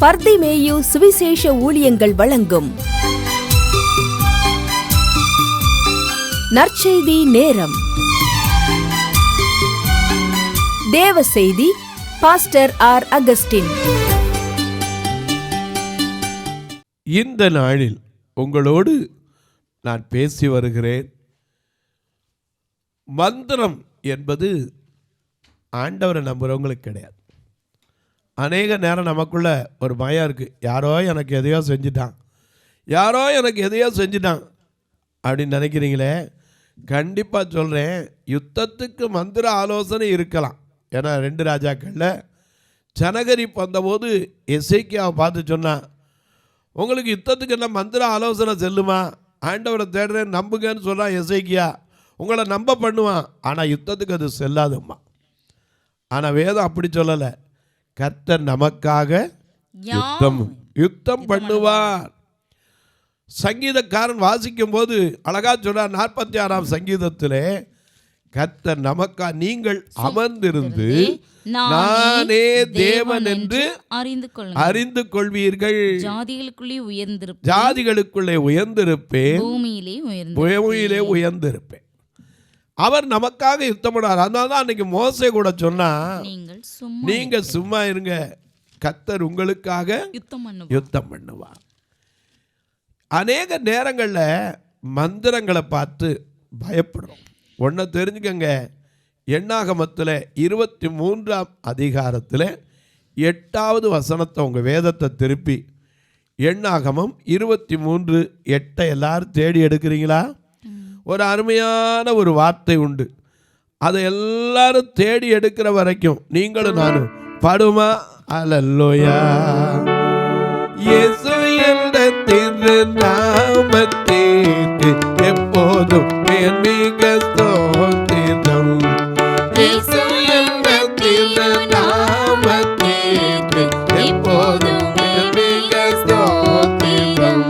பர்திமேயு சுவிசேஷ ஊழியங்கள் வழங்கும் நற்செய்தி நேரம். தேவ செய்தி பாஸ்டர் ஆர். அகஸ்டின். இந்த நாளில் உங்களோடு நான் பேசி வருகிறேன். மந்திரம் என்பது ஆண்டவரை நம்புறவங்களுக்கு கிடையாது. அநேக நேரம் நமக்குள்ள ஒரு பயம் இருக்குது. யாரோ எனக்கு எதையோ செஞ்சுட்டான் அப்படின்னு நினைக்கிறீங்களே, கண்டிப்பாக சொல்கிறேன், யுத்தத்துக்கு மந்திர ஆலோசனை இருக்கலாம். ஏன்னா 2 ராஜாக்களில் சனகரிப்பு வந்தபோது எசேக்கியாவை பார்த்து சொன்னான், உங்களுக்கு யுத்தத்துக்கு என்ன மந்திர ஆலோசனை செல்லுமா? ஆண்டவரை தேடுறேன் நம்புங்கன்னு சொல்கிறான் எசேக்கியா. உங்களை நம்ப பண்ணுவான், ஆனால் யுத்தத்துக்கு அது செல்லாதும்மா. ஆனால் வேதம் அப்படி சொல்லலை. கர்த்தர் நமக்காக யுத்தம் பண்ணுவார். சங்கீதக்காரன் வாசிக்கும் போது அழகா சொல்றார். 46ஆம் சங்கீதத்திலே, கர்த்தர் நமக்கா நீங்கள் அமர்ந்திருந்து நானே தேவன் என்று அறிந்து கொள்வீர்கள். ஜாதிகளுக்குள்ளே உயர்ந்திருப்பேன், பூமியிலே உயர்ந்திருப்பேன். அவர் நமக்காக யுத்தம் பண்ணார். அதனால தான் அன்னைக்கு மோசே கூட சொன்னா, நீங்க சும்மா இருங்க, கர்த்தர் உங்களுக்காக யுத்தம் பண்ணுவார். அநேக நேரங்களில் மந்திரங்களை பார்த்து பயப்படுறோம். ஒன்றை தெரிஞ்சுக்கங்க, எண்ணாகமத்தில் 23ஆம் அதிகாரத்தில் 8வது வசனத்தை உங்கள் வேதத்தை திருப்பி, எண்ணாகமம் 23:8 எல்லாரும் தேடி எடுக்கிறீங்களா? ஒரு அருமையான ஒரு வார்த்தை உண்டு. அதை எல்லாரும் தேடி எடுக்கிற வரைக்கும் நீங்களும் நானும் பாடுமா? அல்லேலூயா, இயேசு என்ற திருநாமத்திற்கு எப்போதும் மிக ஸ்தோத்திரம். இயேசு என்ற திருநாமத்திற்கு எப்போதும் மிக ஸ்தோத்திரம்.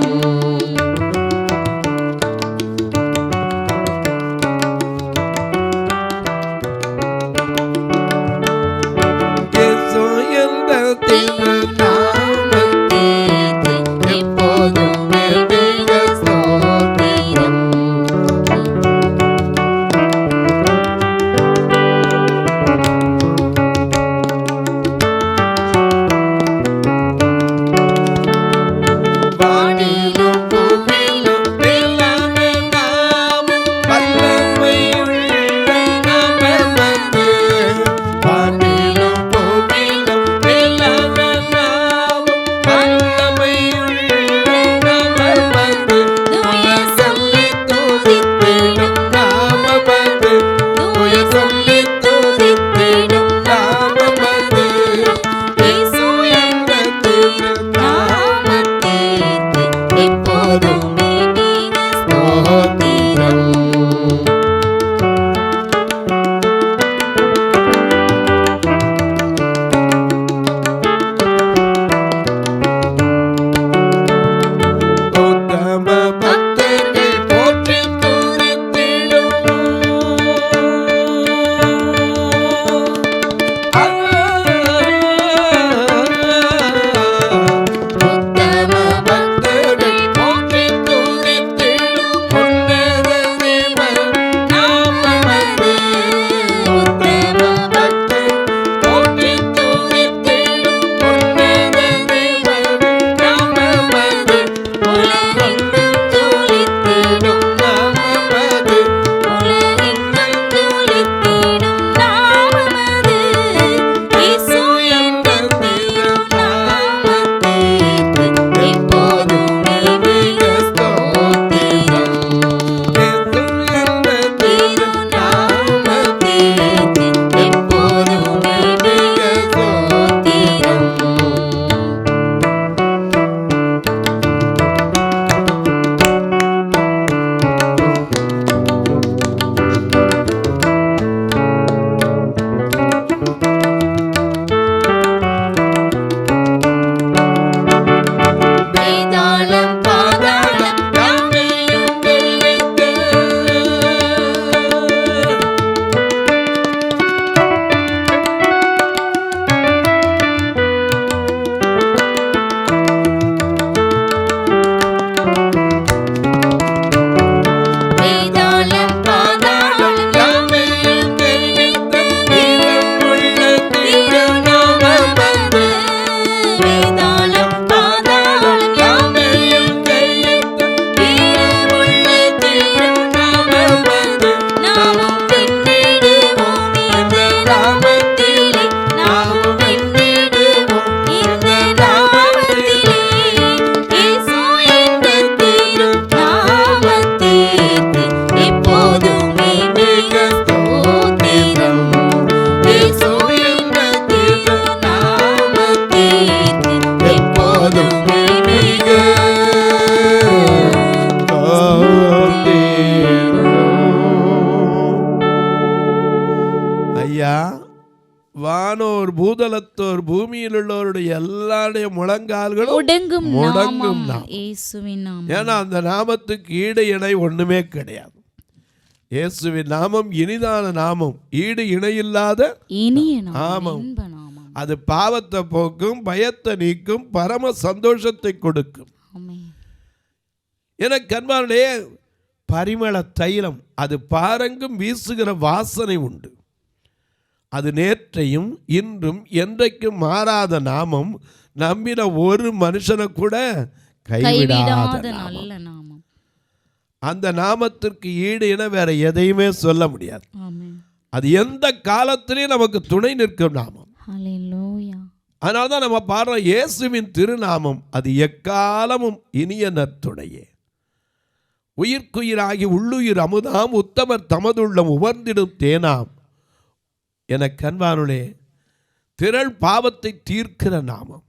பூமியில் உள்ளவருடைய எல்லாருடைய முழங்கால்களும் முடங்கும் முடங்கும் நாமம் இயேசுவின் நாமம். ஏன்னா அந்த நாமத்துக்கு ஈடு இணை ஒண்ணுமே கிடையாது. இயேசுவின் நாமம் இனிதான நாமம், ஈடு இணையில்லாத இனிய நாமம், நாமம். இன்ப நாமம். அது பாவத்தை போக்கும், பயத்தை நீக்கும், பரம சந்தோஷத்தை கொடுக்கும். ஆமென். எனக்கு அன்பானே, பரிமள தைலம் அது பாரங்கும் வீசுகிற வாசனை உண்டு. அது நேற்றையும் இன்றும் என்றைக்கும் மாறாத நாமம். நம்பின ஒரு மனுஷனை கூட கைவிடாத நாமம். நல்ல நாமம். அந்த நாமத்திற்கு ஈடு என வேற எதையுமே சொல்ல முடியாது. ஆமென். அது எந்த காலத்திலையும் நமக்கு துணை நிற்கும் நாமம். ஹல்லேலூயா. அதனால தான் நம்ம பாடுறோம், இயேசுவின் திருநாமம் அது எக்காலமும் இனிய நற்துணையே. உயிர்க்குயிராகி உள்ளுயிர் அமுதாம் உத்தமர் தமதுள்ளம் உவர்ந்திடும் தேனாம். என கண்பானுளே, திரள் பாவத்தை தீர்க்கிற நாமம்,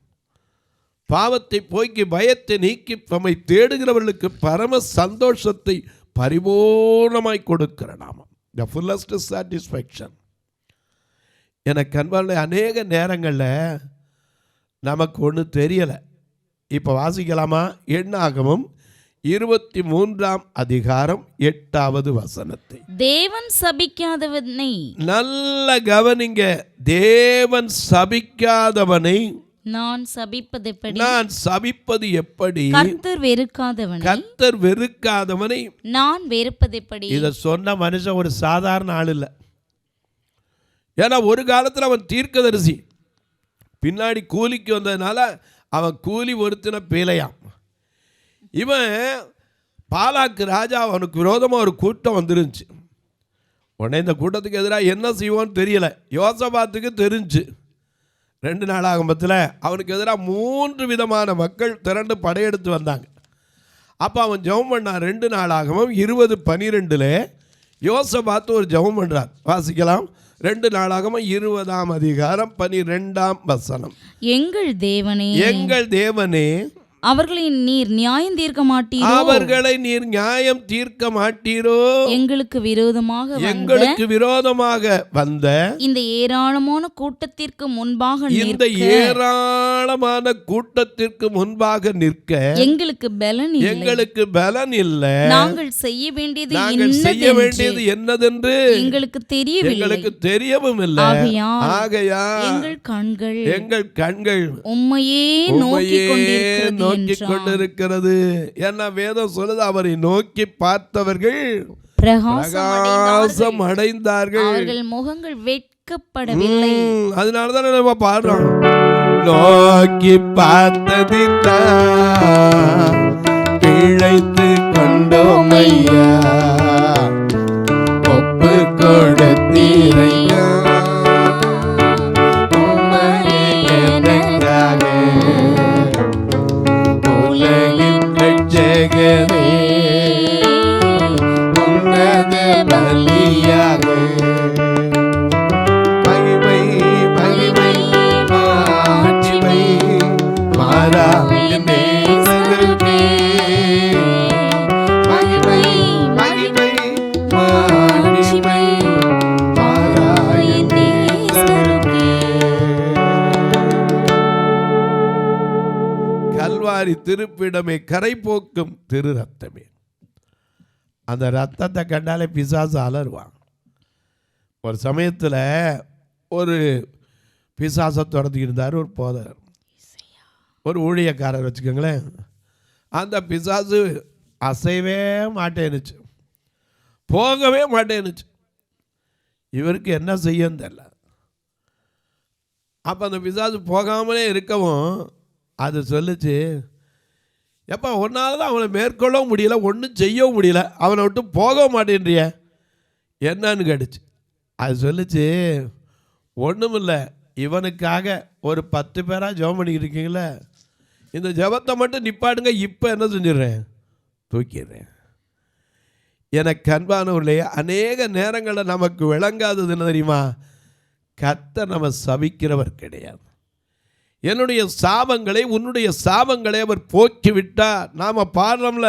பாவத்தை போக்கி பயத்தை நீக்கி நம்மை தேடுகிறவர்களுக்கு பரம சந்தோஷத்தை பரிபூர்ணமாய் கொடுக்கிற நாமம், த ஃபுல்லஸ்ட் சாட்டிஸ்ஃபேக்ஷன். என கண்பானுளே, அநேக நேரங்களில் நமக்கு ஒன்று தெரியலை. இப்போ வாசிக்கலாமா? எண்ணாகமம் 23ஆம் அதிகாரம் 8வது வசனத்தை. தேவன் சபிக்காதவனை, நல்ல கவனிங்க, தேவன் சபிக்காதவனை நான் சபிப்பதெப்படி, நான் சபிப்பது எப்படி? கர்த்தர் வெறுக்காதவனை, கர்த்தர் வெறுக்காதவனை நான் வெறுப்பதெப்படி. இதை சொன்ன மனுஷன் ஒரு சாதாரண ஆள் இல்லை. ஏன்னா ஒரு காலத்தில் அவன் தீர்க்கதரிசி, பின்னாடி கூலிக்கு வந்ததுனால அவன் கூலி ஒருத்தின பேலையாம். இவன் பாலாக்கு ராஜா, அவனுக்கு விரோதமாக ஒரு கூட்டம் வந்துருந்துச்சு. உடனே இந்த கூட்டத்துக்கு எதிராக என்ன செய்வோன்னு தெரியல. யோசபாத்துக்கு தெரிஞ்சு 2 நாளாகமத்தில் அவனுக்கு எதிராக 3 விதமான மக்கள் திரண்டு படையெடுத்து வந்தாங்க. அப்போ அவன் ஜெபம் பண்ணான். 2 நாளாகமம் 20:12 யோசபாத்து ஒரு ஜெபம் பண்ணுறார். வாசிக்கலாம். 2 நாளாகமம் 20ஆம் அதிகாரம் 12ஆம் வசனம். எங்கள் தேவனே, எங்கள் தேவனே, அவர்களை நீர் நியாயம் தீர்க்க மாட்டீரோ, அவர்களை நீர் நியாயம் தீர்க்க மாட்டீரோ, எங்களுக்கு விரோதமாக எங்களுக்கு விரோதமாக வந்த இந்த ஏராளமான கூட்டத்திற்கு முன்பாக இந்த ஏராளமான கூட்டத்திற்கு முன்பாக நிற்க எங்களுக்கு பலன் இல்லை. எங்களுக்கு பலன் இல்லை. நாங்கள் செய்ய வேண்டியது நாங்கள் செய்ய வேண்டியது என்னதென்று எங்களுக்கு தெரியவில்லை, எங்களுக்கு தெரியவும் இல்லை. ஆகையால் எங்கள் கண்கள் உம்மையே நோக்கி கொண்டிருக்கிறது. என்ன வேதம் சொல்லுது? அவரை நோக்கி பார்த்தவர்கள் பிரகாசம் அடைந்தார்கள், அவர்கள் முகங்கள் வெட்கப்படவில்லை. அதனாலதான் நம்ம பாடுறோம், நோக்கி பார்த்ததின் பிழைத்து கொண்டோம் ஐயா, ஒப்பு கொடுத்தீரையா, திருப்பிடமே, கரை போக்கும் திரு ரத்தமே. அந்த ரத்தத்தை கண்டாலே பிசாசு அலறுவான். ஒரு சமயத்தில் ஒரு பிசாசை தொடர்ந்துக்கிட்டு இருந்தார் ஒரு போதகர், ஒரு ஊழியக்காரர் வச்சுக்கோங்களேன். அந்த பிசாசு அசையவே மாட்டேன்னுச்சு, போகவே மாட்டேன்னுச்சு. இவருக்கு என்ன செய்யன்னு தெரியல. அப்போ அந்த பிசாசு போகாமலே இருக்கவும் அது சொல்லிச்சு, எப்போ ஒன்றால் தான் அவனை மேற்கொள்ளவும் முடியல, ஒன்றும் செய்யவும் முடியல, அவனை விட்டு போக மாட்டேன்றிய என்னன்னு கேட்டுச்சு. அது சொல்லிச்சு, ஒன்றும் இல்லை, இவனுக்காக ஒரு 10 பேராக ஜெபம் பண்ணிக்கிட்டு இருக்கீங்களே, இந்த ஜெபத்தை மட்டும் நிப்பாடுங்க, இப்போ என்ன செஞ்சிடுறேன், தூக்கிடுறேன். எனக்கு அன்பானவர்களே, அநேக நேரங்களில் நமக்கு விளங்காதது என்ன தெரியுமா? கர்த்தர் நம்ம சபிக்கிறவர் கிடையாது. என்னுடைய சாபங்களை உன்னுடைய சாபங்களை அவர் போக்கிவிட்டார். நாம பாடுறோம்ல,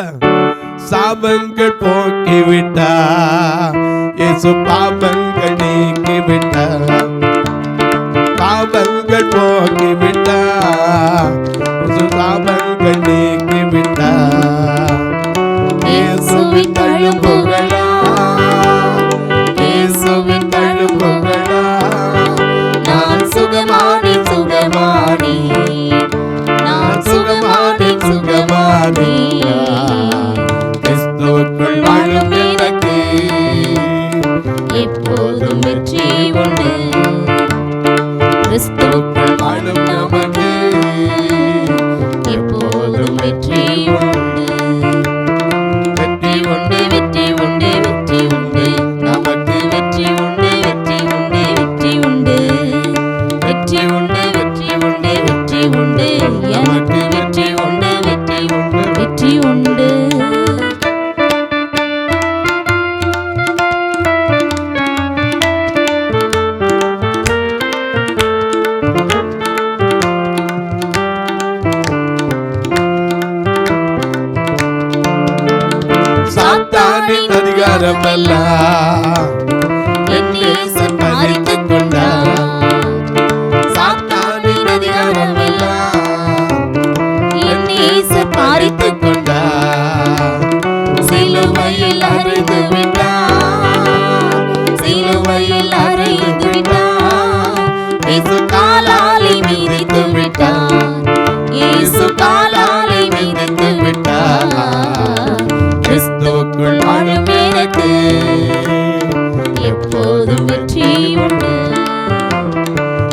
சாபங்கள் போக்கிவிட்டார், இயேசு பாவங்கள் நீக்கிவிட்டார், பாவங்கள் துன்பங்கள் போக்கி விட்டார், சாபங்கள் நீக்கி விட்டார். இயேசுவின் தழும்புகளா, இயேசுவின் தழும்புகளா, நான் சுகமானி சுகமானி, நான் சுகமானி சுகமானி. கிறிஸ்துவுக்குள் வாழும் எனக்கு எப்போதும் வெற்றி உண்டு. கிறிஸ்துவுக்குள் வாழும் நமக்கு எப்போதும் வெற்றி உண்டு. வெற்றி உண்டு, வெற்றி உண்டு, வெற்றி உண்டு, நமக்கு வெற்றி உண்டு, வெற்றி உண்டு, வெற்றி உண்டு, வெற்றி உண்டு, வெற்றி உண்டு, வெற்றி உண்டு, எனக்கு வெற்றி உண்டு, வெற்றி உண்டு, வெற்றி உண்டு. சாத்தானின் அதிகாரமெல்லாம் என் நேசர் பறித்துக் கொண்டார். சாத்தானின் அதிகாரமெல்லாம் என் நேசர் பறித்துக் கொண்டார். சிலுவையில் அறைந்து விட்டார், சிலுவையில் அறைந்து விட்டார். இயேசு காலாலை மிதித்து விட்டார், இயேசு காலாலை மிதித்து விட்டார். கிறிஸ்துவுக்குள் வாழும் எனக்கு எப்போதும் வெற்றி உண்டு.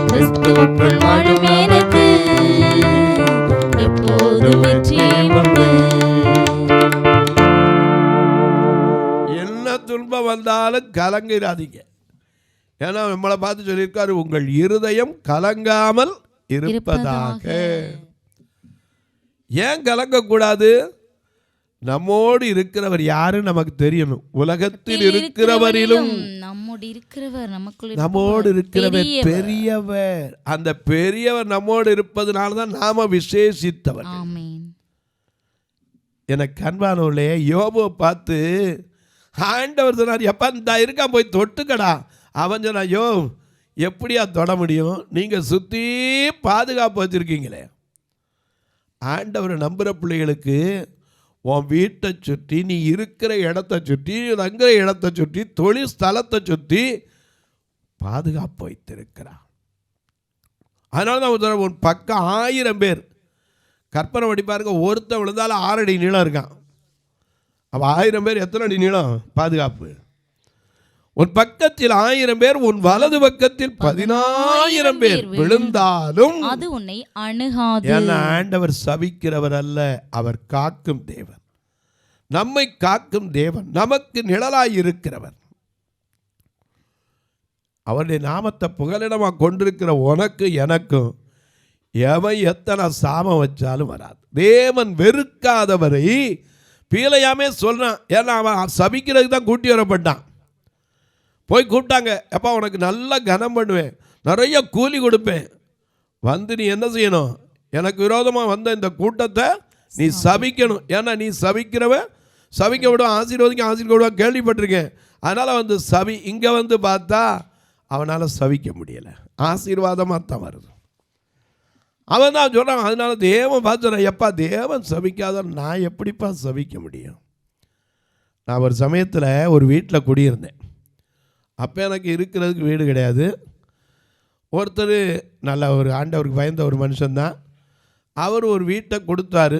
கிறிஸ்துவுக்குள் வாழும் எனக்கு எப்போதும் வெற்றி உண்டு. என்ன துன்பம் வந்தாலும் கலங்கிறாதீங்க. ஏன்னா நம்மளை பார்த்து சொல்லியிருக்காரு, உங்கள் இருதயம் கலங்காமல் இருப்பதாக. ஏன் கலங்கக்கூடாது? நம்மோடு இருக்கிறவர் யாரு நமக்கு தெரியணும். உலகத்தில் இருக்கிறவரிலும் நம்மோடு இருக்கிறவர், நம்மோடு இருக்கிறவர் பெரியவர். அந்த பெரியவர் நம்மோடு இருப்பதனால தான் நாம விசேஷித்தவர். எனக்கு அன்பானவர்களே, யோபுவை பார்த்து ஆண்டவர் சொன்னார், எப்பா இந்த இருக்கா போய் தொட்டுக்கடா. அவன் சொன்னா, யோ எப்படியா தொட முடியும், நீங்க சுத்தி பாதுகாப்பு வச்சிருக்கீங்களே. ஆண்டவரை நம்புற பிள்ளைகளுக்கு உன் வீட்டை சுற்றி, நீ இருக்கிற இடத்தை சுற்றி, தங்குற இடத்தை சுற்றி, தொழில் ஸ்தலத்தை சுற்றி பாதுகாப்பு வைத்திருக்கிறான். அதனால தான் உன் பக்கம் 1000 பேர் கற்பனை படி பாருங்க. ஒருத்தன் விழுந்தாலும் 6 அடி நீளம் இருக்கான். அப்போ 1000 பேர் எத்தனை அடி நீளம் பாதுகாப்பு? உன் பக்கத்தில் 1000 பேர், உன் வலது பக்கத்தில் 10000 பேர் விழுந்தாலும் அது உன்னை அணுகாது. ஏன்னா ஆண்டவர் சபிக்கிறவர் அல்ல, அவர் காக்கும் தேவன். நம்மை காக்கும் தேவன், நமக்கு நிழலாய் இருக்கிறவர். அவருடைய நாமத்தை புகலிடமாக கொண்டிருக்கிற உனக்கு எனக்கும் எவன் எத்தனை சாமம் வச்சாலும் வராது. தேவன் வெறுக்காதவரை பீலையாமே சொல்றான். ஏன்னா அவன் சபிக்கிறதுக்கு தான் கூட்டி வரப்பட்டான். போய் கூப்பிட்டாங்க, எப்பா உனக்கு நல்லா கனம் பண்ணுவேன், நிறைய கூலி கொடுப்பேன், வந்து நீ என்ன செய்யணும், எனக்கு விரோதமாக வந்த இந்த கூட்டத்தை நீ சபிக்கணும். ஏன்னா நீ சபிக்கிறவன் சபிக்க விடுவான், ஆசீர்வதிக்க விடுவான், கேள்விப்பட்டிருக்கேன். அதனால் வந்து சபி. இங்கே வந்து பார்த்தா அவனால் சபிக்க முடியலை, ஆசீர்வாதமாக தான் வருது. அவன் தான் சொல்கிறான். அதனால தேவன் பார்த்து, எப்பா தேவன் சபிக்காத நான் எப்படிப்பா சபிக்க முடியும். நான் ஒரு சமயத்தில் ஒரு வீட்டில் குடியிருந்தேன். அப்போ எனக்கு இருக்கிறதுக்கு வீடு கிடையாது. ஒருத்தர் நல்ல ஒரு ஆண்டவருக்கு பயந்த ஒரு மனுஷன்தான். அவர் ஒரு வீட்டை கொடுத்தாரு.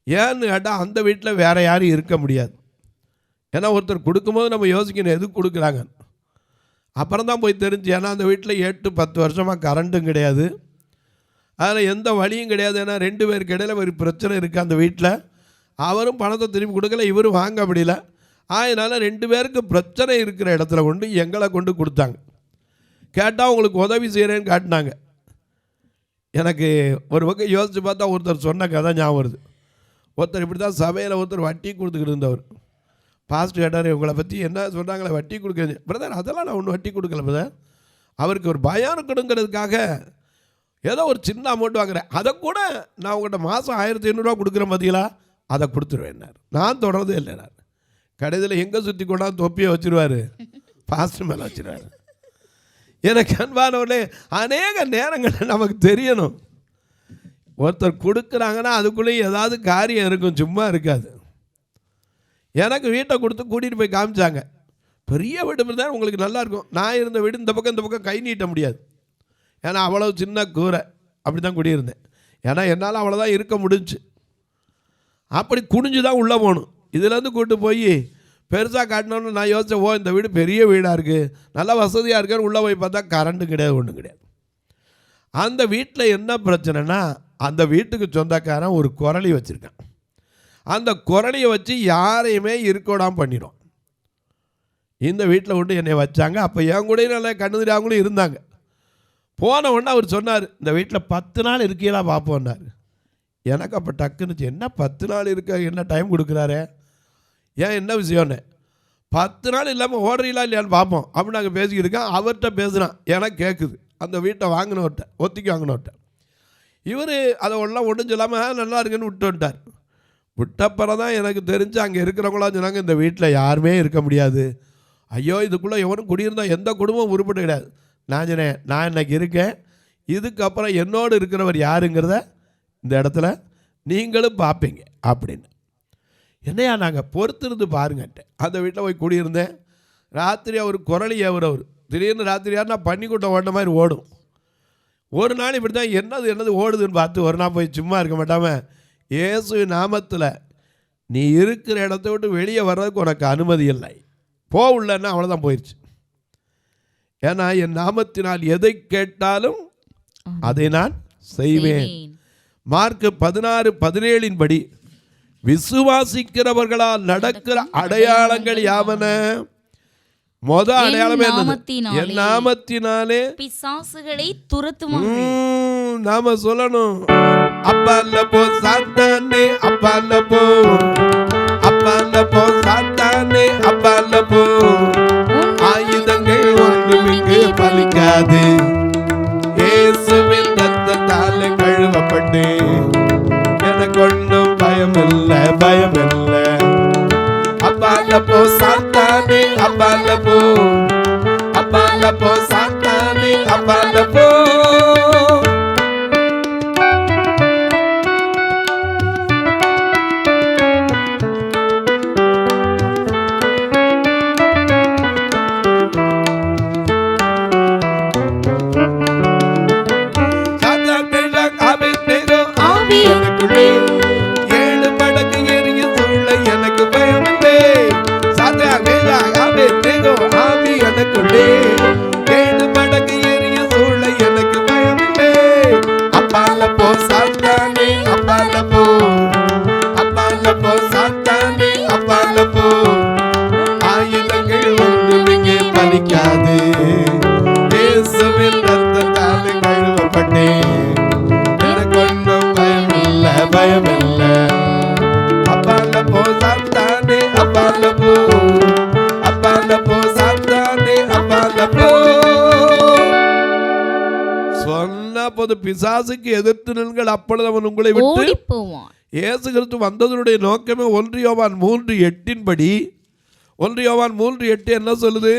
ஏன்னு கேட்டால் அந்த வீட்டில் வேறு யாரும் இருக்க முடியாது. ஏன்னா ஒருத்தர் கொடுக்கும்போது நம்ம யோசிக்கணும் எதுக்கு கொடுக்குறாங்க. அப்புறம் தான் போய் தெரிஞ்சு, ஏன்னா அந்த வீட்டில் 8-10 வருஷமாக கரண்ட்டும் கிடையாது, அதில் எந்த வழியும் கிடையாது. ஏன்னா 2 பேருக்கு இடையில ஒரு பிரச்சனை இருக்குது அந்த வீட்டில். அவரும் பணத்தை திரும்பி கொடுக்கல, இவரும் வாங்க முடியல. அதனால் 2 பேருக்கு பிரச்சனை இருக்கிற இடத்துல கொண்டு எங்களை கொண்டு கொடுத்தாங்க. கேட்டால் உங்களுக்கு உதவி செய்கிறேன்னு காட்டினாங்க. எனக்கு ஒரு பக்கம் யோசித்து பார்த்தா ஒருத்தர் சொன்ன கதை ஞாபகம் வருது. ஒருத்தர் இப்படி தான் சபையில் ஒருத்தர் வட்டி கொடுத்துக்கிட்டு இருந்தவர். பாஸ்டர் கேட்டார், உங்களை பற்றி என்ன சொன்னாங்களே வட்டி கொடுக்குறது. பிரதர் அதெல்லாம் நான் ஒன்றும் வட்டி கொடுக்கல பிரதர், அவருக்கு ஒரு பயம் இருக்கணுங்கிறதுக்காக ஏதோ ஒரு சின்ன அமௌண்ட் வாங்குறேன், அதை கூட நான் உங்கள்கிட்ட மாதம் 1500 கொடுக்குறேன் பார்த்தீங்களா, அதை கொடுத்துருவேன்னார். நான் தொடர்றதே இல்லைனார். கடைசியில் எங்கே சுற்றி கொண்டாந்து தொப்பியை வச்சுருவார், பாஸ்டர் மேலே வச்சுருவார். எனக்கு அன்பானவர்களே, அநேக நேரங்களில் நமக்கு தெரியணும், ஒருத்தர் கொடுக்குறாங்கன்னா அதுக்குள்ளேயும் ஏதாவது காரியம் இருக்கும், சும்மா இருக்காது. எனக்கு வீட்டை கொடுத்து கூட்டிகிட்டு போய் காமிச்சாங்க. பெரிய வீடு இருந்தால் உங்களுக்கு நல்லாயிருக்கும். நான் இருந்த வீடு இந்த பக்கம் கை நீட்ட முடியாது. ஏன்னா அவ்வளோ சின்ன கூரை, அப்படி தான் குடியிருந்தேன். ஏன்னா என்னால் அவ்வளோதான் இருக்க முடிஞ்சு. அப்படி குனிஞ்சு தான் உள்ளே போகணும். இதுலேருந்து கூப்பிட்டு போய் பெருசாக காட்டினோன்னு நான் யோசித்தேன், இந்த வீடு பெரிய வீடாக இருக்குது, நல்லா வசதியாக இருக்குன்னு உள்ளே போய் பார்த்தா கரண்ட்டு கிடையாது, ஒன்றும் கிடையாது. அந்த வீட்டில் என்ன பிரச்சனைனா, அந்த வீட்டுக்கு சொந்தக்காரன் ஒரு குரலி வச்சுருக்கான். அந்த குரலியை வச்சு யாரையுமே இருக்கோடாமல் பண்ணிடும். இந்த வீட்டில் கொண்டு என்னை வச்சாங்க. அப்போ என் கூட நல்லா கண்ணு அவங்களும் இருந்தாங்க. போன உடனே அவர் சொன்னார், இந்த வீட்டில் 10 நாள் இருக்கீங்களா பார்ப்போன்னார். எனக்கு அப்போ டக்குனுச்சு, என்ன 10 நாள் இருக்க, என்ன டைம் கொடுக்குறாரு, ஏன் என்ன விஷயம்னு. 10 நாள் இல்லாமல் ஓடுறீங்களா இல்லையான்னு பார்ப்போம் அப்படின்னு நாங்கள் பேசிக்கிட்டு இருக்கோம். அவர்கிட்ட பேசுகிறான், எனக்கு கேட்குது. அந்த வீட்டை வாங்கினவர்கிட்ட, ஒத்திக்கு வாங்கினவர்கிட்ட. இவர் அதை ஒன்றும் சொல்லாமல் நல்லா இருக்குன்னு விட்டு வந்துட்டார். விட்டப்பறம் தான் எனக்கு தெரிஞ்சு அங்கே இருக்கிறவங்களாம் சொன்னாங்க, இந்த வீட்டில் யாருமே இருக்க முடியாது, ஐயோ இதுக்குள்ளே எவனும் குடியிருந்தால் எந்த குடும்பம் உருப்பட்டு கிடையாது. நான் சொன்னேன், நான் இன்னைக்கு இருக்கேன், இதுக்கப்புறம் என்னோடு இருக்கிறவர் யாருங்கிறத இந்த இடத்துல நீங்களும் பார்ப்பீங்க அப்படின்னு. என்னையா நாங்கள் பொறுத்திருந்து பாருங்கன்ட்டு அந்த வீட்டில் போய் குடியிருந்தேன். ராத்திரி அவர் குரலி ஏவுறவர், திடீர்னு ராத்திரி யாருன்னா பன்னிக்கூட்டம் ஓடின மாதிரி ஓடும். ஒரு நாள் இப்படி தான் என்னது ஓடுதுன்னு பார்த்து ஒரு நாள் போய் சும்மா இருக்க மாட்டாமல், இயேசு நாமத்தில் நீ இருக்கிற இடத்த விட்டு வெளியே வர்றதுக்கு உனக்கு அனுமதி இல்லை, போகலன்னா அவ்வளோதான், போயிடுச்சு. ஏன்னா என் நாமத்தினால் எதை கேட்டாலும் அதை நான் செய்வேன். மார்க் 16:17 படி விசுவாசிக்கிறவர்களால் நடக்கிற அடையாளங்கள் யாவன? அடையாளமே என் நாமத்தினாலே பிசாசுகளை துரத்துவார்கள். நாம சொல்லணும், அப்பால போ சாத்தானே, அப்பால போ, அப்பால போ சாத்தானே, அப்பால போ, ஆயுதங்கள் ஒன்றுமிக்கு பலிக்காது, இயேசுவின் ரத்தத்தால் கழுவப்பட்டு எனக்கு ஒன்றும் பயமில்லை, பயமில்லை. அப்பால போ சாத்தானே, அப்பால போ, அப்பால போ சாத்தானே, அப்பால போ. பிசாசுக்கு எதிர்த்து நில்லுங்கள், அப்பொழுது அவன் உங்களை விட்டு போவான். இயேசு கிறிஸ்து வந்ததனுடைய நோக்கமே 1 யோவான் 3:8 படி, 1 யோவான் 3:8 என்ன சொல்லுது?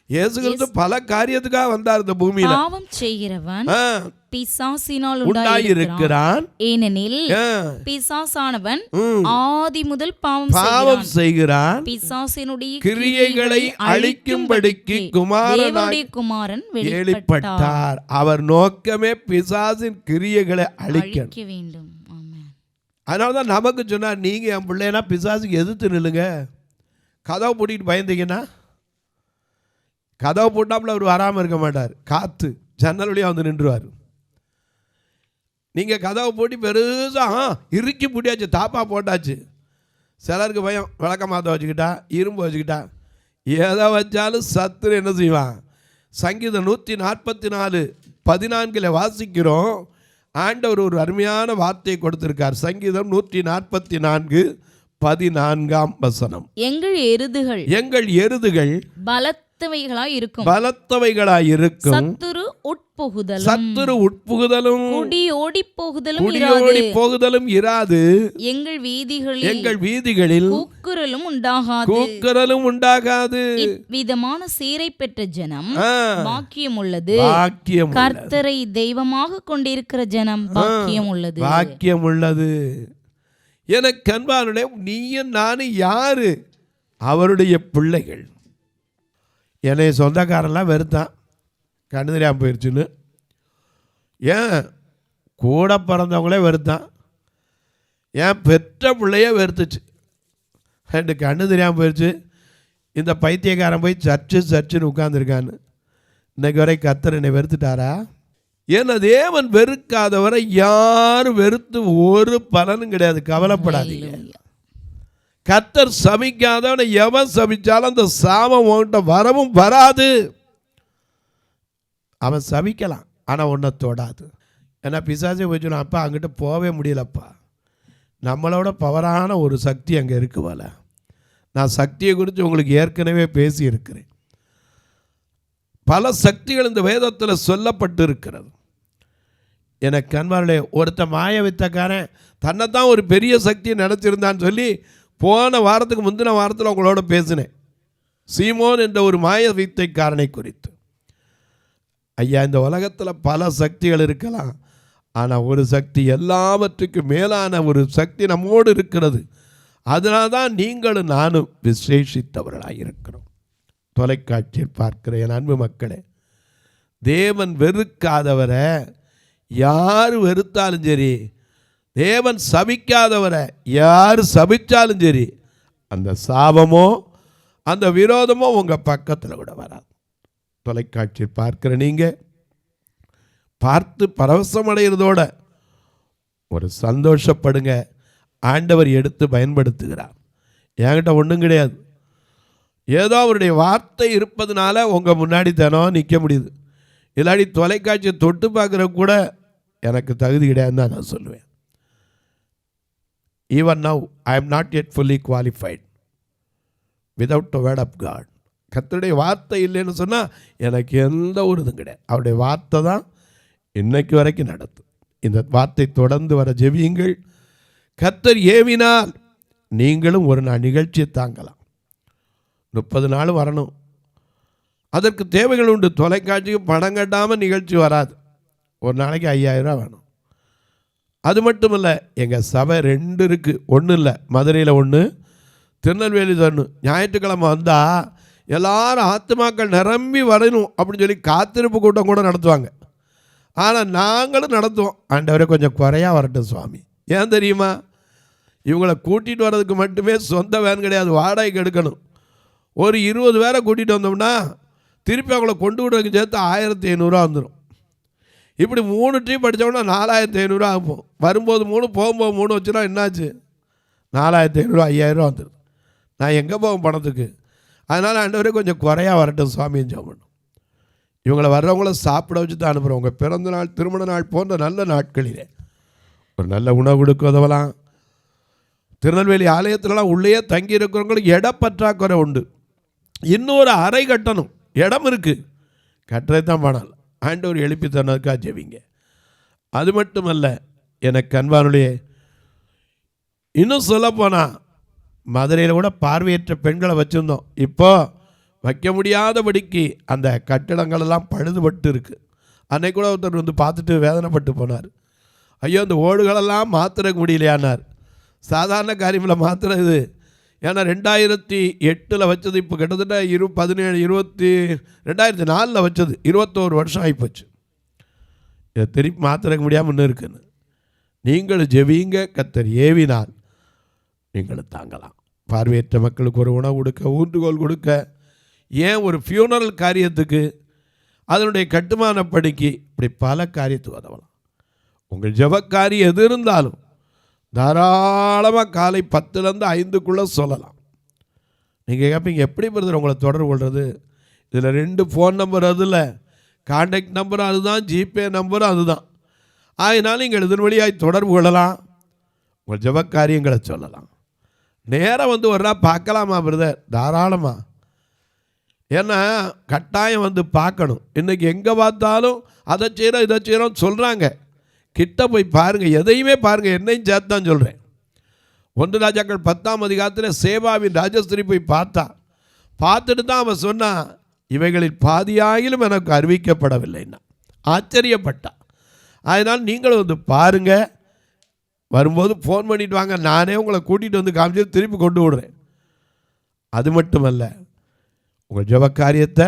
இயேசு கிறிஸ்து பல காரியத்துக்காக வந்தார் இந்த பூமியில. பாவம் செய்கிறவன் பிசாசினால் உண்டாயிருக்கிறான், ஏனெனில் பிசாசானவன் ஆதி முதல் பாவம் செய்கிறான், பிசாசினுடைய கிரியைகளை அழிக்கும்படிக்கு குமாரன் வெளிப்பட்டார். அவர் நோக்கமே பிசாசின் கிரியைகளை அழிக்க வேண்டும். அதனாலதான் நமக்கு சொன்னார், நீங்க என் பிள்ளைனா பிசாசுக்கு எதிர்த்து நில்லுங்க. கதவை பூட்டிட்டு பயந்தீங்கன்னா, கதவை போட்டாப்புல அவர் வராமல் இருக்க மாட்டார், காத்து ஜன்னல் வழியாக வந்து நின்றுவார். நீங்கள் கதவை போட்டு பெருசாக இறுக்கி பூட்டியாச்சு, தாப்பா போட்டாச்சு. சிலருக்கு பயம், விளக்கமாத்த வச்சுக்கிட்டா, இரும்பு வச்சுக்கிட்டா, எதை வச்சாலும் சத்துரு என்ன செய்வான்? சங்கீதம் 144:14 வாசிக்கிறோம். ஆண்டவர் ஒரு அருமையான வார்த்தையை கொடுத்திருக்கார். சங்கீதம் 144:14 எங்கள் எருதுகள் பலத்தவைகளாய் இருக்கும். பலத்தவைகளாய் இருக்கும். சத்துரு உட்புகுதலும் சத்துரு உட்புகுதலும் குடியோடி போகுதலும் குடியோடி போகுதலும் இராது. எங்கள் வீதிகளில் எங்கள் வீதிகளில் கூக்குரலும் உண்டாகாது. கூக்குரலும் உண்டாகாது. விதமான சீரை பெற்ற ஜனம் பாக்கியம் உள்ளது. பாக்கியம் கர்த்தரை தெய்வமாக கொண்டிருக்கிற ஜனம் பாக்கியம் உள்ளது. பாக்கியம் உள்ளது. எனக்கு அன்பானுடைய நீயும் நானும் யாரு? அவருடைய பிள்ளைகள். என்னை சொந்தக்காரெல்லாம் வெறுத்தான், கண்ணு தெரியாமல் போயிடுச்சுன்னு. ஏன் கூட பிறந்தவங்களே வெறுத்தான், ஏன் பெற்ற பிள்ளையே வெறுத்துச்சு. ரெண்டு கண்ணு தெரியாமல் போயிடுச்சு. இந்த பைத்தியக்காரன் போய் சர்ச்சுன்னு உட்காந்துருக்கான்னு. இன்னைக்கு வரை கர்த்தர் என்னை வெறுத்துட்டாரா? ஏன்னா தேவன் வெறுக்காதவரை யாரும் வெறுத்து ஒரு பலனும் கிடையாது. கவலைப்படாதீங்க. கர்த்தர் சபிக்காதவனை எவன் சபிச்சாலும் அந்த சாபம் உன்கிட்ட வரவும் வராது. அவன் சபிக்கலாம், ஆனால் உன்னை தொடாது. ஏன்னா பிசாசே போய் அப்பா அங்கிட்ட போகவே முடியலப்பா. நம்மளோட பவரான ஒரு சக்தி அங்கே இருக்கு போல. நான் சக்தியை குறித்து உங்களுக்கு ஏற்கனவே பேசியிருக்கிறேன். பல சக்திகள் இந்த வேதத்தில் சொல்லப்பட்டு இருக்கிறது. எனக்கு அன்பார்களே, ஒருத்த மாய வித்தக்காரன் தன்னைத்தான் ஒரு பெரிய சக்தியை நினச்சிருந்தான்னு சொல்லி போன வாரத்துக்கு முந்தின வாரத்தில் உங்களோட பேசினேன். சீமோன் என்ற ஒரு மாய வித்தைக்காரனை குறித்து. ஐயா, இந்த உலகத்தில் பல சக்திகள் இருக்கலாம், ஆனால் ஒரு சக்தி எல்லாவற்றுக்கும் மேலான ஒரு சக்தி நம்மோடு இருக்கிறது. அதனால தான் நீங்களும் நானும் விசேஷித்தவர்களாக இருக்கிறோம். தொலைக்காட்சியில் பார்க்கிற என் அன்பு மக்களே, தேவன் வெறுக்காதவரை யார் வெறுத்தாலும் சரி, தேவன் சபிக்காதவரை யார் சபித்தாலும் சரி, அந்த சாபமோ அந்த விரோதமோ உங்கள் பக்கத்தில் கூட வராது. தொலைக்காட்சியில் பார்க்கிற நீங்கள் பார்த்து பரவசமடைகிறதோட ஒரு சந்தோஷப்படுங்க. ஆண்டவர் எடுத்து பயன்படுத்துகிறார். என்கிட்ட ஒன்றும் கிடையாது. ஏதோ அவருடைய வார்த்தை இருப்பதுனால உங்கள் முன்னாடி தினம் நிற்க முடியுது. இல்லாட்டி தொலைக்காட்சியை தொட்டு பார்க்குற கூட எனக்கு தகுதி கிடையாதுன்னு தான் நான் சொல்லுவேன். Even now I am not yet fully qualified without the word of God. கர்த்தருடைய வார்த்தை இல்லைன்னு சொன்னால் எனக்கு எந்த ஒரு இதுவும் கிடையாது. அவருடைய வார்த்தை தான் இன்னைக்கு வரைக்கும் நடத்தும். இந்த வார்த்தை தொடர்ந்து வர ஜெபியுங்கள். கர்த்தர் ஏவினால் நீங்களும் ஒரு நாள் நிகழ்ச்சியை தாங்கலாம். 30 நாள் வரணும், அதற்கு தேவைகள் உண்டு. தொலைக்காட்சிக்கு பணம் கட்டாமல் நிகழ்ச்சி வராது. ஒரு நாளைக்கு 5000 வேணும். அது மட்டும் இல்லை, எங்கள் சபை 2 இருக்குது. ஒன்றும் இல்லை, மதுரையில் 1, திருநெல்வேலி 1. ஞாயிற்றுக்கிழமை வந்தால் எல்லாரும் ஆத்துமாக்கள் நிரம்பி வரணும் அப்படின்னு சொல்லி காத்திருப்பு கூட்டம் கூட நடத்துவாங்க. ஆனால் நாங்களும் நடத்துவோம். ஆண்டவரே கொஞ்சம் குறையாக வரட்டும் சுவாமி. ஏன் தெரியுமா? இவங்களை கூட்டிகிட்டு வர்றதுக்கு மட்டுமே சொந்த வேன் கிடையாது, வாடகைக்கு எடுக்கணும். ஒரு 20 பேரை கூட்டிகிட்டு வந்தோம்னா திருப்பி அவங்கள கொண்டு விடுறதுக்கு சேர்த்து 1500 வந்துடும். இப்படி 3 ட்ரிப் படித்தோம்னா 4500 ஆகும். வரும்போது 3, போகும்போது 3 வச்சுனா என்னாச்சு? 4500, 5000 வந்துடும். நான் எங்கே போவேன் பணத்துக்கு? அதனால் ஆண்டவரே கொஞ்சம் குறையா வரட்டும் சுவாமின்னு ஜெபம். இவங்களை வர்றவங்கள சாப்பிட வச்சு தான் அனுப்புகிறோம். உங்கள் பிறந்த நாள், திருமண நாள் போன்ற நல்ல நாட்களிலே ஒரு நல்ல உணவு கொடுக்க உதவலாம். திருநெல்வேலி ஆலயத்திலலாம் உள்ளே தங்கி இருக்கிறவங்களுக்கு இட பற்றாக்குறை உண்டு. இன்னொரு அறை கட்டணும், இடம் இருக்குது, கட்டுறது தான் பணம். ஆண்டவர் எழுப்பி தன்னதுக்காக ஜெபிங்க. அது மட்டுமல்ல, எனக்கு அன்பானுடைய இன்னும் சொல்லப்போனால் மதுரையில் கூட பார்வையற்ற பெண்களை வச்சுருந்தோம். இப்போ வைக்க முடியாதபடிக்கு அந்த கட்டிடங்களெல்லாம் பழுதுபட்டு இருக்குது. அன்னைக்கு கூட ஒருத்தர் வந்து பார்த்துட்டு வேதனைப்பட்டு போனார். ஐயோ, இந்த ஓடுகளெல்லாம் மாற்றுற முடியலையானார். சாதாரண காரியமில் மாற்றுறது. ஏன்னா 2008 வச்சது இப்போ கிட்டத்தட்ட 2004 வச்சது 21 வருஷம் ஆகிப்போச்சு. இதை திருப்பி மாற்றுறக்க முடியாமல் இன்னும் இருக்குன்னு. நீங்கள் ஜெபிங்க, கர்த்தர் ஏவினால் நீங்கள் தாங்கலாம். பார்வையற்ற மக்களுக்கு ஒரு உணவு கொடுக்க, ஊன்றுகோல் கொடுக்க, ஏன் ஒரு ஃபியூனரல் காரியத்துக்கு, அதனுடைய கட்டுமான பணிக்கு, இப்படி பல காரியத்துக்கு உதவலாம். உங்கள் ஜெபக்காரியம் எது இருந்தாலும் தாராளமாக காலை 10லேருந்து 5க்குள்ளே சொல்லலாம். நீங்கள் கேட்பீங்க, எப்படி பிரதர் உங்களை தொடர்பு கொள்வது? இதில் 2 ஃபோன் நம்பர், அதில் கான்டாக்ட் நம்பரும் அதுதான், ஜிபே நம்பரும் அதுதான். அதனால் நீங்கள் இதன் வழியாய் தொடர்பு கொள்ளலாம், உங்கள் ஜெபக்காரியங்களை சொல்லலாம். நேராக வந்து ஒரு நாள் பார்க்கலாமா பிரதர்? தாராளமாக. ஏன்னா கட்டாயம் வந்து பார்க்கணும். இன்றைக்கி எங்கே பார்த்தாலும் அதை செய்கிறோம் இதை செய்கிறோம் சொல்கிறாங்க. கிட்ட போய் பாருங்கள், எதையுமே பாருங்கள், என்னையும் சேர்த்து தான் சொல்கிறேன். 1 ராஜாக்கள் 10ஆம் அதிகாரத்தில் சேபாவின் ராஜஸ்திரி போய் பார்த்துட்டு தான் அவன் சொன்னான், இவைகளில் பாதியாயிலும் எனக்கு அறிவிக்கப்படவில்லைன்னா. ஆச்சரியப்பட்டான். அதனால் நீங்களும் வந்து பாருங்கள், வரும்போது ஃபோன் பண்ணிட்டு வாங்க, நானே உங்களை கூட்டிகிட்டு வந்து காமிச்சு திருப்பி கொண்டு விடுறேன். அது மட்டுமல்ல, உங்கள் ஜெப காரியத்தை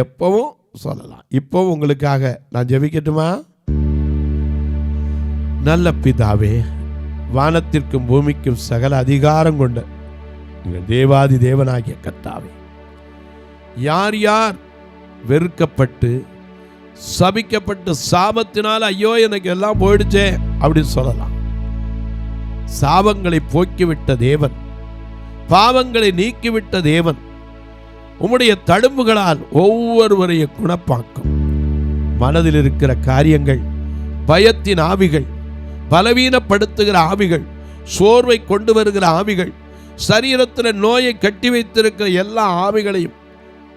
எப்பவும் சொல்லலாம். இப்போவும் உங்களுக்காக நான் ஜெபிக்கட்டுமா? நல்ல பிதாவே, வானத்திற்கும் பூமிக்கும் சகல அதிகாரம் கொண்ட உங்கள் தேவாதி தேவனாகிய கர்த்தாவே, யார் யார் வெறுக்கப்பட்டு சபிக்கப்பட்டு சாபத்தினால் ஐயோ எனக்கு எல்லாம் போயிடுச்சே அப்படின்னு சொல்லலாம். சாபங்களை போக்கிவிட்ட தேவன், பாவங்களை நீக்கிவிட்ட தேவன் உம்முடைய தழும்புகளால் ஒவ்வொருவரையும் குணப்பாக்கும். மனதில் இருக்கிற காரியங்கள், பயத்தின் ஆவிகள், பலவீனப்படுத்துகிற ஆவிகள், சோர்வை கொண்டு வருகிற ஆவிகள், சரீரத்தில் நோயை கட்டி வைத்திருக்கிற எல்லா ஆவிகளையும்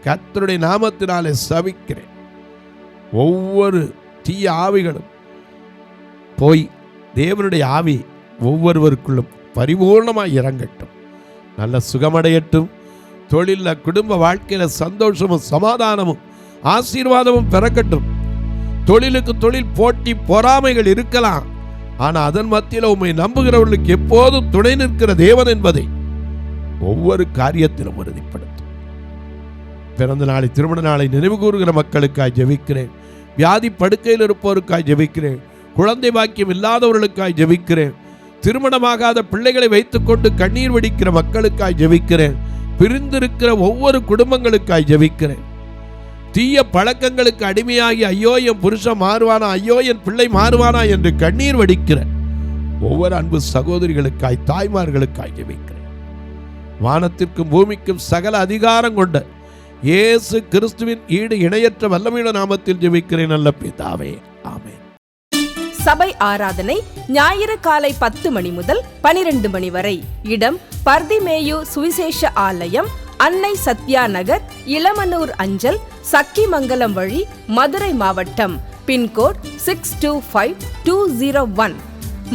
கர்த்தருடைய நாமத்தினாலே சபிக்கிறேன். ஒவ்வொரு தீய ஆவிகளும் போய் தேவனுடைய ஆவி ஒவ்வொருவருக்குள்ளும் பரிபூர்ணமாய் இறங்கட்டும். நல்ல சுகமடையட்டும். தொழிலில், குடும்ப வாழ்க்கையில் சந்தோஷமும் சமாதானமும் ஆசீர்வாதமும் பிறக்கட்டும். தொழிலுக்கு தொழில் போட்டி பொறாமைகள் இருக்கலாம், ஆனால் அதன் மத்தியில் உம்மை நம்புகிறவர்களுக்கு எப்போதும் துணை நிற்கிற தேவன் என்பதை ஒவ்வொரு காரியத்திலும் உறுதிப்படுத்தும். பிறந்த நாளை, திருமண நாளை நினைவு கூறுகிற மக்களுக்காய் ஜெபிக்கிறேன். வியாதி படுக்கையில் இருப்போருக்காய் ஜெபிக்கிறேன். குழந்தை பாக்கியம் இல்லாதவர்களுக்காய் ஜெபிக்கிறேன். திருமணமாகாத பிள்ளைகளை வைத்துக்கொண்டு கண்ணீர் வடிக்கிற மக்களுக்காய் ஜெபிக்கிறேன். பிரிந்திருக்கிற ஒவ்வொரு குடும்பங்களுக்காய் ஜெபிக்கிறேன். தீய பழக்கங்களுக்கு அடிமையாகி ஐயோ என் புருஷன் மாறுவானா, ஐயோ என் பிள்ளை மாறுவானா என்று கண்ணீர் வடிக்கிற ஒவ்வொரு அன்பு சகோதரிகளுக்காய், தாய்மார்களுக்காய் ஜெபிக்கிறேன். வானத்திற்கும் பூமிக்கும் சகல அதிகாரம் கொண்ட இயேசு கிறிஸ்துவின் ஈடு இணையற்ற வல்லமையுள்ள நாமத்தில் ஜெபிக்கிறேன் நல்ல பிதாவே, ஆமென். சபை ஆராதனை ஞாயிறு காலை 10 மணி முதல் 12 மணி வரை. இடம் பர்திமேயு சுவிசேஷ ஆலயம், அன்னை சத்யா நகர், இளமனூர் அஞ்சல், சக்கிமங்கலம் வழி, மதுரை மாவட்டம். பின்கோட் 625201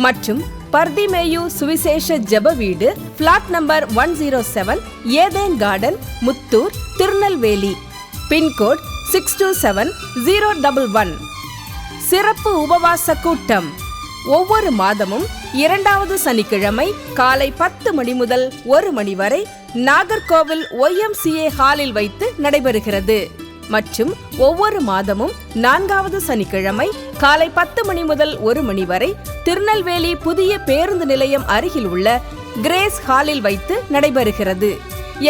மற்றும் பர்திமேயு சுவிசேஷ ஜெப வீடு, plot number 107, Eden garden, Muthur, Tirunelveli. Pincode 627011. சிறப்பு உபவாச கூட்டம் ஒவ்வொரு மாதமும் 2வது சனிக்கிழமை காலை 10 மணி முதல் 1 மணி வரை நாகர்கோவில் YMCA ஹாலில் வைத்து நடைபெறுகிறது. மற்றும் ஒவ்வொரு மாதமும் 4வது சனிக்கிழமை காலை 10 மணி முதல் 1 மணி வரை திருநெல்வேலி புதிய பேருந்து நிலையம் அருகில் உள்ள கிரேஸ் ஹாலில் வைத்து நடைபெறுகிறது.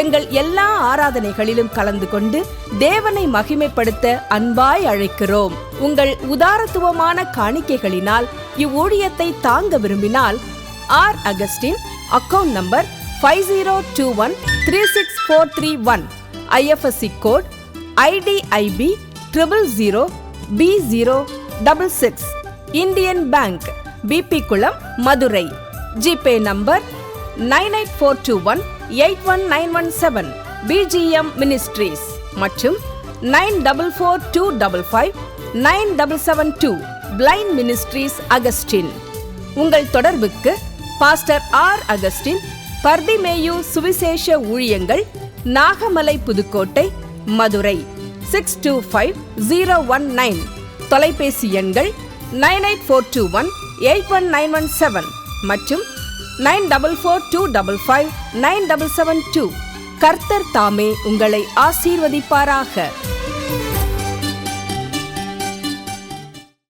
எங்கள் எல்லா ஆராதனைகளிலும் கலந்து கொண்டு தேவனை மகிமைப்படுத்த அன்பாய் அழைக்கிறோம். உங்கள் உதாரத்துவமான காணிக்கைகளினால் இவ்வூழியத்தை தாங்க விரும்பினால் R. Augustine, account number 5021364331, IFSC code IDIB 000B066, Indian bank, BP Kulam, Madurai. GPay number 9842181917, BGM ministries மற்றும் 9442559772, பிளைண்ட் மினிஸ்ட்ரீஸ் அகஸ்டின். உங்கள் தொடர்புக்கு பாஸ்டர் R. அகஸ்டின், பர்திமேயு சுவிசேஷ ஊழியங்கள், நாகமலை, புதுக்கோட்டை, மதுரை 625019. தொலைபேசி எண்கள் 9842181917 மற்றும் 9442559772. கர்த்தர் தாமே உங்களை ஆசீர்வதிப்பாராக.